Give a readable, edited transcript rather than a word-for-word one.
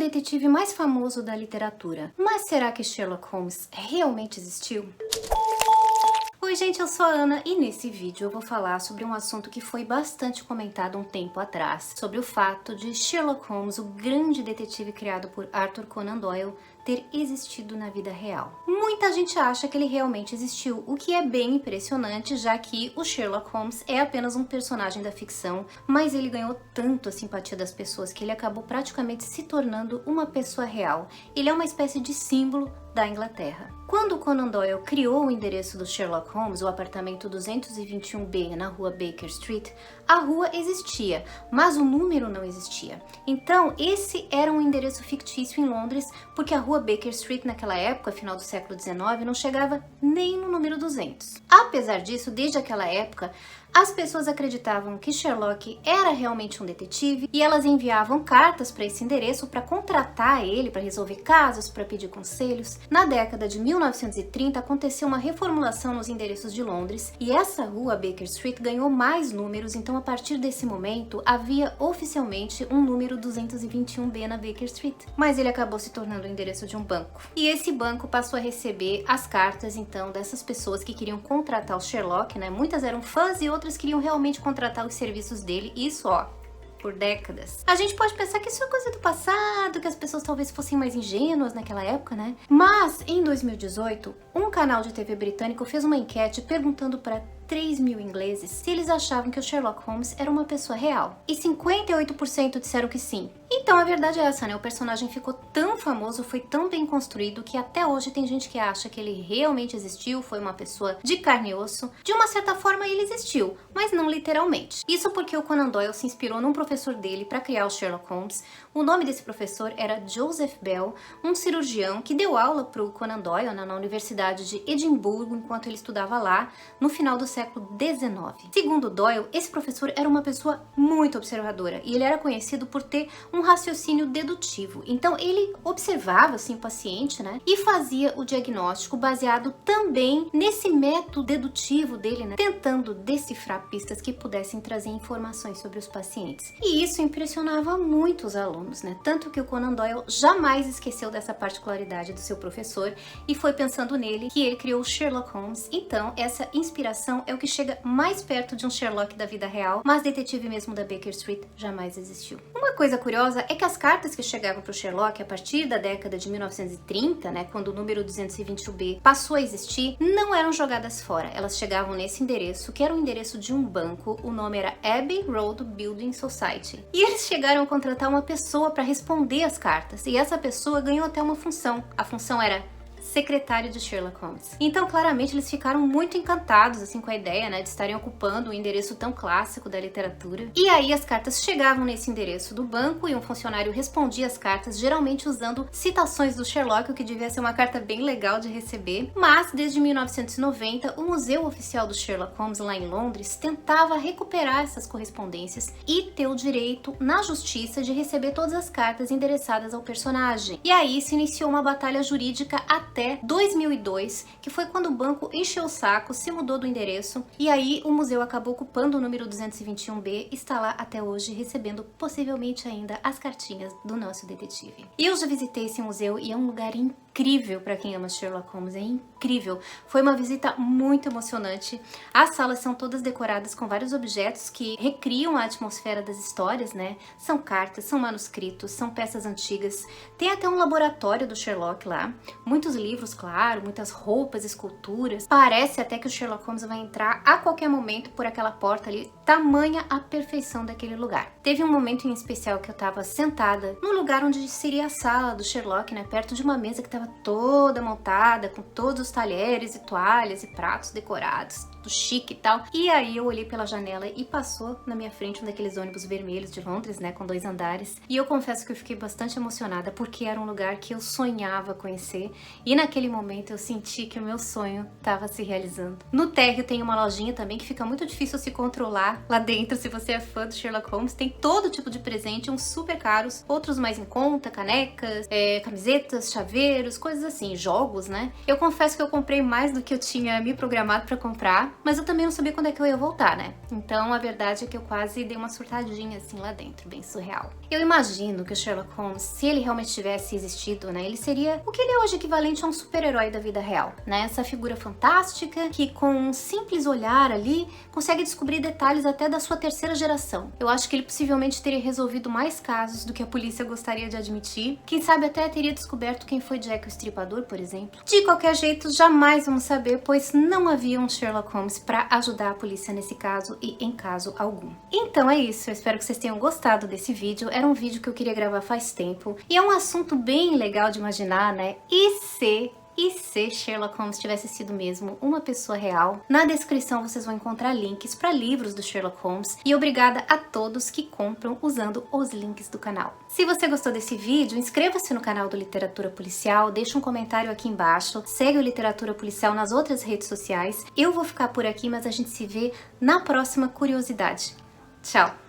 detetive mais famoso da literatura. Mas será que Sherlock Holmes realmente existiu? Oi gente, eu sou a Ana e nesse vídeo eu vou falar sobre um assunto que foi bastante comentado um tempo atrás, sobre o fato de Sherlock Holmes, o grande detetive criado por Arthur Conan Doyle, ter existido na vida real. Muita gente acha que ele realmente existiu, o que é bem impressionante, já que o Sherlock Holmes é apenas um personagem da ficção, mas ele ganhou tanto a simpatia das pessoas que ele acabou praticamente se tornando uma pessoa real. Ele é uma espécie de símbolo da Inglaterra. Quando Conan Doyle criou o endereço do Sherlock Holmes, o apartamento 221B na rua Baker Street, a rua existia, mas o número não existia. Então, esse era um endereço fictício em Londres, porque a rua Baker Street naquela época, final do século XIX, não chegava nem no número 200. Apesar disso, desde aquela época, as pessoas acreditavam que Sherlock era realmente um detetive e elas enviavam cartas para esse endereço para contratar ele, para resolver casos, para pedir conselhos. Na década de 1930 aconteceu uma reformulação nos endereços de Londres e essa rua Baker Street ganhou mais números, então a partir desse momento havia oficialmente um número 221B na Baker Street. Mas ele acabou se tornando o endereço de um banco. E esse banco passou a receber as cartas então dessas pessoas que queriam contratar o Sherlock, né? Muitas eram fãs e outras queriam realmente contratar os serviços dele, isso ó, por décadas. A gente pode pensar que isso é coisa do passado, que as pessoas talvez fossem mais ingênuas naquela época, né? Mas em 2018, um canal de TV britânico fez uma enquete perguntando para 3 mil ingleses se eles achavam que o Sherlock Holmes era uma pessoa real. E 58% disseram que sim. Então a verdade é essa, né? O personagem ficou tão famoso, foi tão bem construído, que até hoje tem gente que acha que ele realmente existiu, foi uma pessoa de carne e osso. De uma certa forma ele existiu, mas não literalmente. Isso porque o Conan Doyle se inspirou num professor dele para criar o Sherlock Holmes. O nome desse professor era Joseph Bell, um cirurgião que deu aula para o Conan Doyle na Universidade de Edimburgo enquanto ele estudava lá no final do século XIX. Segundo Doyle, esse professor era uma pessoa muito observadora e ele era conhecido por ter um raciocínio dedutivo. Então ele observava assim o paciente, né, e fazia o diagnóstico baseado também nesse método dedutivo dele, né, tentando decifrar pistas que pudessem trazer informações sobre os pacientes. E isso impressionava muito os alunos, né? Tanto que o Conan Doyle jamais esqueceu dessa particularidade do seu professor e foi pensando nele que ele criou o Sherlock Holmes. Então essa inspiração é o que chega mais perto de um Sherlock da vida real, mas detetive mesmo da Baker Street jamais existiu. Uma coisa curiosa é que as cartas que chegavam para o Sherlock a partir da década de 1930, né, quando o número 221B passou a existir, não eram jogadas fora. Elas chegavam nesse endereço, que era o endereço de um banco, o nome era Abbey Road Building Society. E eles chegaram a contratar uma pessoa para responder as cartas, e essa pessoa ganhou até uma função. A função era secretário de Sherlock Holmes. Então, claramente, eles ficaram muito encantados assim com a ideia, né, de estarem ocupando um endereço tão clássico da literatura. E aí as cartas chegavam nesse endereço do banco e um funcionário respondia as cartas, geralmente usando citações do Sherlock, o que devia ser uma carta bem legal de receber. Mas desde 1990, o Museu Oficial do Sherlock Holmes lá em Londres tentava recuperar essas correspondências e ter o direito na justiça de receber todas as cartas endereçadas ao personagem. E aí se iniciou uma batalha jurídica até 2002, que foi quando o banco encheu o saco, se mudou do endereço, e aí o museu acabou ocupando o número 221B e está lá até hoje recebendo possivelmente ainda as cartinhas do nosso detetive. E eu já visitei esse museu e é um lugar incrível para quem ama Sherlock Holmes, é incrível. Foi uma visita muito emocionante. As salas são todas decoradas com vários objetos que recriam a atmosfera das histórias, né? São cartas, são manuscritos, são peças antigas. Tem até um laboratório do Sherlock lá, muitos livros, claro, muitas roupas, esculturas. Parece até que o Sherlock Holmes vai entrar a qualquer momento por aquela porta ali, tamanha a perfeição daquele lugar. Teve um momento em especial que eu tava sentada no lugar onde seria a sala do Sherlock, né, perto de uma mesa que tava toda montada, com todos os talheres e toalhas e pratos decorados, tudo chique e tal. E aí eu olhei pela janela e passou na minha frente um daqueles ônibus vermelhos de Londres, né, com 2 andares. E eu confesso que eu fiquei bastante emocionada, porque era um lugar que eu sonhava conhecer. E naquele momento eu senti que o meu sonho estava se realizando. No térreo tem uma lojinha também que fica muito difícil se controlar lá dentro. Se você é fã do Sherlock Holmes, tem todo tipo de presente, uns super caros, outros mais em conta, canecas, camisetas, chaveiros, coisas assim, jogos, né? Eu confesso que eu comprei mais do que eu tinha me programado para comprar, mas eu também não sabia quando é que eu ia voltar, né? Então a verdade é que eu quase dei uma surtadinha assim lá dentro, bem surreal. Eu imagino que o Sherlock Holmes, se ele realmente tivesse existido, né, ele seria o que ele é hoje, equivalente a um super-herói da vida real, né? Essa figura fantástica que com um simples olhar ali consegue descobrir detalhes até da sua terceira geração. Eu acho que ele possivelmente teria resolvido mais casos do que a polícia gostaria de admitir. Quem sabe até teria descoberto quem foi Jack o Estripador, por exemplo. De qualquer jeito, jamais vamos saber, pois não havia um Sherlock Holmes para ajudar a polícia nesse caso e em caso algum. Então é isso, eu espero que vocês tenham gostado desse vídeo. Era um vídeo que eu queria gravar faz tempo e é um assunto bem legal de imaginar, né? E se Sherlock Holmes tivesse sido mesmo uma pessoa real? Na descrição vocês vão encontrar links para livros do Sherlock Holmes e obrigada a todos que compram usando os links do canal. Se você gostou desse vídeo, inscreva-se no canal do Literatura Policial, deixa um comentário aqui embaixo, segue o Literatura Policial nas outras redes sociais. Eu vou ficar por aqui, mas a gente se vê na próxima curiosidade. Tchau!